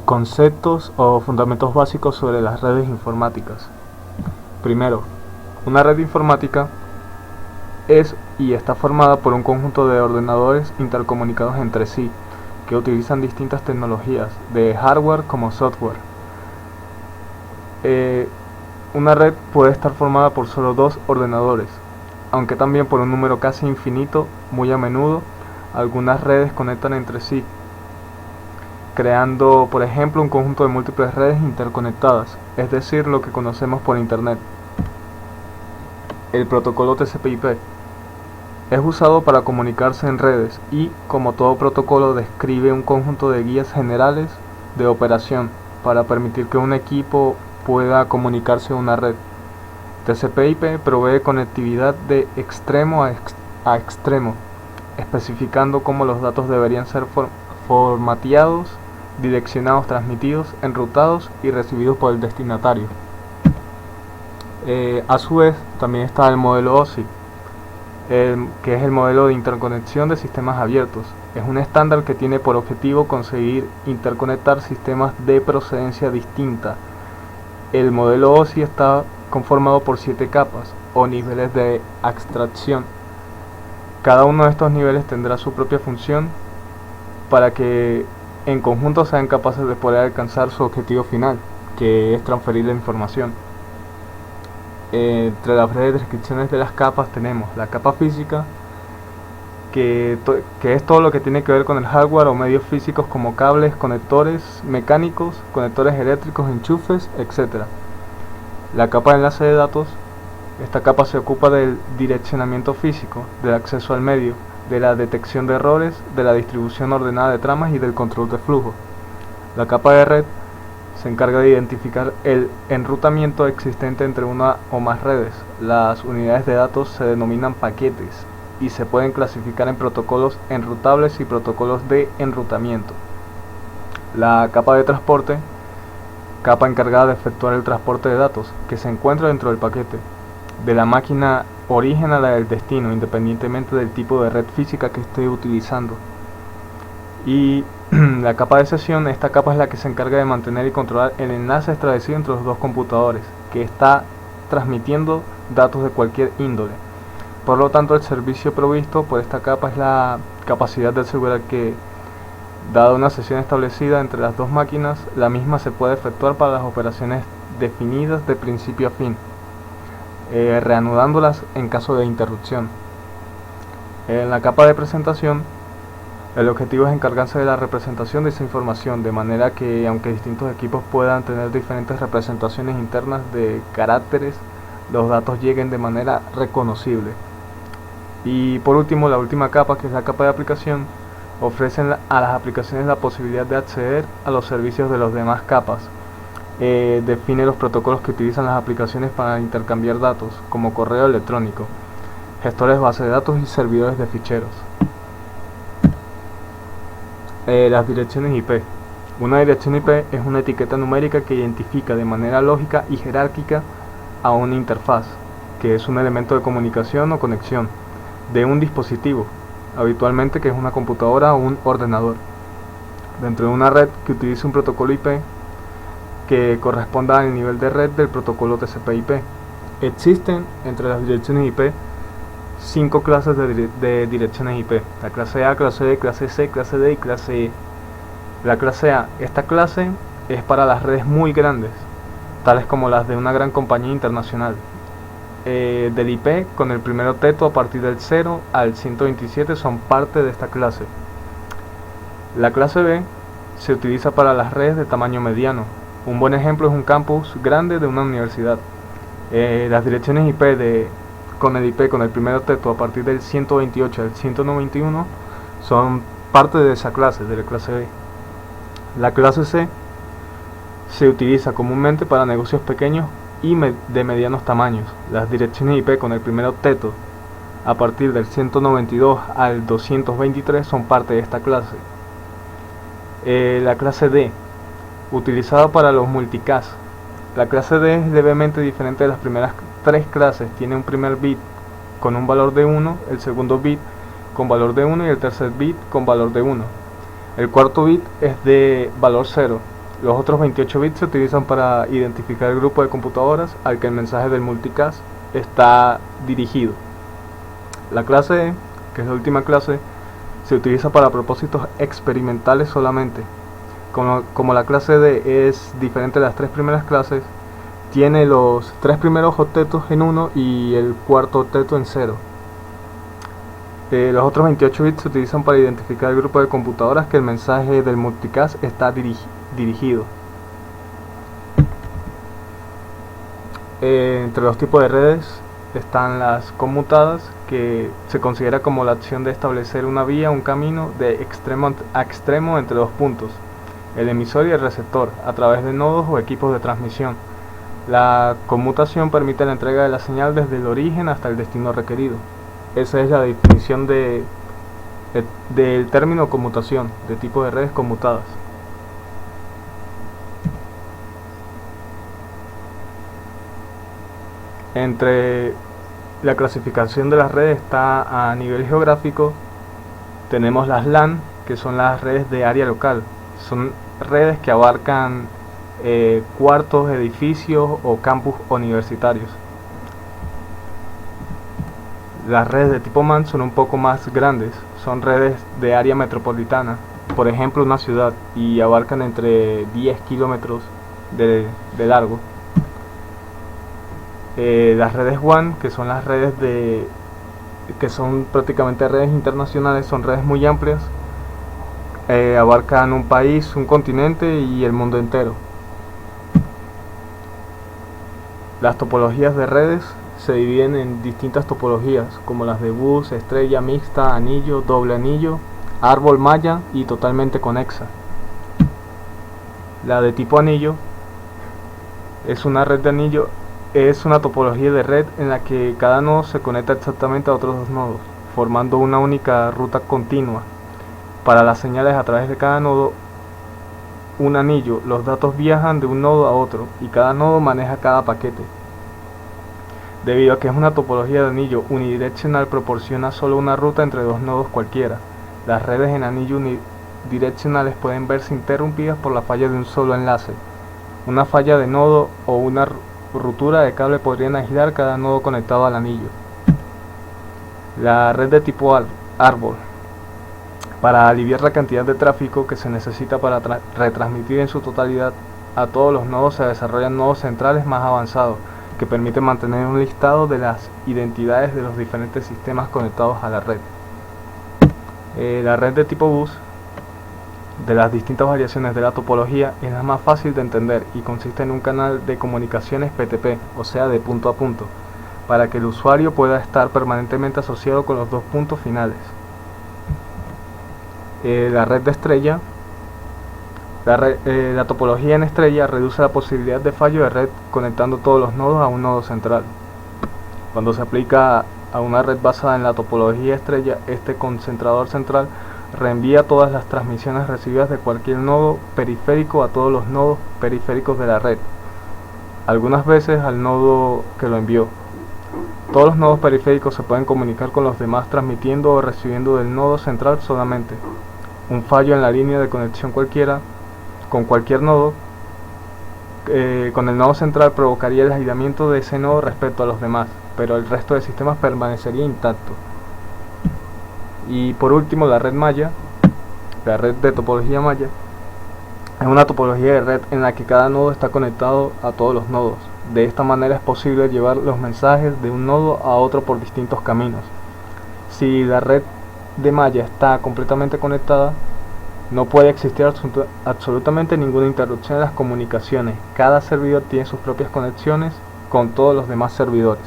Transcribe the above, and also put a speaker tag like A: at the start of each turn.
A: Conceptos o fundamentos básicos sobre las redes informáticas. Primero, una red informática es y está formada por un conjunto de ordenadores intercomunicados entre sí, que utilizan distintas tecnologías, de hardware como software. Una red puede estar formada por solo dos ordenadores, aunque también por un número casi infinito. Muy a menudo, algunas redes conectan entre sí, creando, por ejemplo, un conjunto de múltiples redes interconectadas, es decir, lo que conocemos por Internet. El protocolo TCP/IP es usado para comunicarse en redes y, como todo protocolo, describe un conjunto de guías generales de operación para permitir que un equipo pueda comunicarse a una red. TCP/IP provee conectividad de extremo a extremo, especificando cómo los datos deberían ser formateados, direccionados, transmitidos, enrutados y recibidos por el destinatario. A su vez, también está el modelo OSI, que es el modelo de interconexión de sistemas abiertos. Es un estándar que tiene por objetivo conseguir interconectar sistemas de procedencia distinta. El modelo OSI está conformado por 7 capas o niveles de abstracción. Cada uno de estos niveles tendrá su propia función para que en conjunto sean capaces de poder alcanzar su objetivo final, que es transferir la información. Entre las breves descripciones de las capas tenemos la capa física, que es todo lo que tiene que ver con el hardware o medios físicos como cables, conectores mecánicos, conectores eléctricos, enchufes, etc. La capa de enlace de datos, esta capa se ocupa del direccionamiento físico, del acceso al medio, de la detección de errores, de la distribución ordenada de tramas y del control de flujo. La capa de red se encarga de identificar el enrutamiento existente entre una o más redes. Las unidades de datos se denominan paquetes y se pueden clasificar en protocolos enrutables y protocolos de enrutamiento. La capa de transporte, capa encargada de efectuar el transporte de datos, que se encuentra dentro del paquete, de la máquina origen a la del destino, independientemente del tipo de red física que esté utilizando. Y la capa de sesión, esta capa es la que se encarga de mantener y controlar el enlace establecido entre los dos computadores, que está transmitiendo datos de cualquier índole. Por lo tanto, el servicio provisto por esta capa es la capacidad de asegurar que, dada una sesión establecida entre las dos máquinas, la misma se puede efectuar para las operaciones definidas de principio a fin, reanudándolas en caso de interrupción. En la capa de presentación, el objetivo es encargarse de la representación de esa información, de manera que, aunque distintos equipos puedan tener diferentes representaciones internas de caracteres, los datos lleguen de manera reconocible. Y por último, la última capa, que es la capa de aplicación, ofrece a las aplicaciones la posibilidad de acceder a los servicios de las demás capas. Define los protocolos que utilizan las aplicaciones para intercambiar datos, como correo electrónico, gestores de base de datos y servidores de ficheros. Las direcciones IP. Una dirección IP es una etiqueta numérica que identifica de manera lógica y jerárquica a una interfaz, que es un elemento de comunicación o conexión de un dispositivo, habitualmente que es una computadora o un ordenador, dentro de una red que utilice un protocolo IP que corresponda al nivel de red del protocolo TCP/IP. Existen entre las direcciones IP 5 clases de direcciones IP: la clase A, clase B, clase C, clase D y clase E. La clase A, esta clase es para las redes muy grandes, tales como las de una gran compañía internacional. Del IP con el primer octeto a partir del 0 al 127 son parte de esta clase. La clase B se utiliza para las redes de tamaño mediano. Un buen ejemplo es un campus grande de una universidad. Las direcciones IP con el IP con el primer octeto a partir del 128 al 191 son parte de esa clase, de la clase B. La clase C se utiliza comúnmente para negocios pequeños y de medianos tamaños. Las direcciones IP con el primer octeto a partir del 192 al 223 son parte de esta clase. La clase D, utilizada para los multicast. La clase D es levemente diferente de las primeras 3 clases. Tiene un primer bit con un valor de 1, el segundo bit con valor de 1 y el tercer bit con valor de 1. El cuarto bit es de valor 0. Los otros 28 bits se utilizan para identificar el grupo de computadoras al que el mensaje del multicast está dirigido. La clase E, que es la última clase, se utiliza para propósitos experimentales solamente. Como la clase D es diferente de las tres primeras clases, tiene los tres primeros octetos en 1 y el cuarto octeto en 0. Los otros 28 bits se utilizan para identificar el grupo de computadoras que el mensaje del multicast está dirigido. Entre los tipos de redes están las conmutadas, que se considera como la acción de establecer una vía, un camino de extremo a extremo entre dos puntos, el emisor y el receptor, a través de nodos o equipos de transmisión. La conmutación permite la entrega de la señal desde el origen hasta el destino requerido. Esa es la definición del término conmutación, de tipo de redes conmutadas. Entre la clasificación de las redes está a nivel geográfico. Tenemos las LAN, que son las redes de área local. Son redes que abarcan cuartos, edificios o campus universitarios. Las redes de tipo MAN son un poco más grandes, son redes de área metropolitana, por ejemplo una ciudad, y abarcan entre 10 kilómetros de largo. Las redes WAN, que son las redes que son prácticamente redes internacionales, son redes muy amplias, abarcan un país, un continente y el mundo entero. Las topologías de redes se dividen en distintas topologías, como las de bus, estrella, mixta, anillo, doble anillo, árbol, malla y totalmente conexa. La de tipo anillo es una red de anillo, es una topología de red en la que cada nodo se conecta exactamente a otros dos nodos, formando una única ruta continua. Para las señales a través de cada nodo, un anillo, los datos viajan de un nodo a otro y cada nodo maneja cada paquete. Debido a que es una topología de anillo unidireccional, proporciona solo una ruta entre dos nodos cualquiera. Las redes en anillo unidireccionales pueden verse interrumpidas por la falla de un solo enlace. Una falla de nodo o una ruptura de cable podrían aislar cada nodo conectado al anillo. La red de tipo árbol. Para aliviar la cantidad de tráfico que se necesita para retransmitir en su totalidad a todos los nodos, se desarrollan nodos centrales más avanzados que permiten mantener un listado de las identidades de los diferentes sistemas conectados a la red. La red de tipo bus, de las distintas variaciones de la topología, es la más fácil de entender y consiste en un canal de comunicaciones PTP, o sea de punto a punto, para que el usuario pueda estar permanentemente asociado con los dos puntos finales. La red de estrella, la topología en estrella reduce la posibilidad de fallo de red conectando todos los nodos a un nodo central. Cuando se aplica a una red basada en la topología estrella, este concentrador central reenvía todas las transmisiones recibidas de cualquier nodo periférico a todos los nodos periféricos de la red, algunas veces al nodo que lo envió. Todos los nodos periféricos se pueden comunicar con los demás transmitiendo o recibiendo del nodo central solamente. Un fallo en la línea de conexión cualquiera con cualquier nodo con el nodo central provocaría el aislamiento de ese nodo respecto a los demás, pero el resto del sistema permanecería intacto. Y por último, la red malla, la red de topología malla, es una topología de red en la que cada nodo está conectado a todos los nodos. De esta manera es posible llevar los mensajes de un nodo a otro por distintos caminos. Si la red de malla está completamente conectada, no puede existir absolutamente ninguna interrupción en las comunicaciones. Cada servidor tiene sus propias conexiones con todos los demás servidores.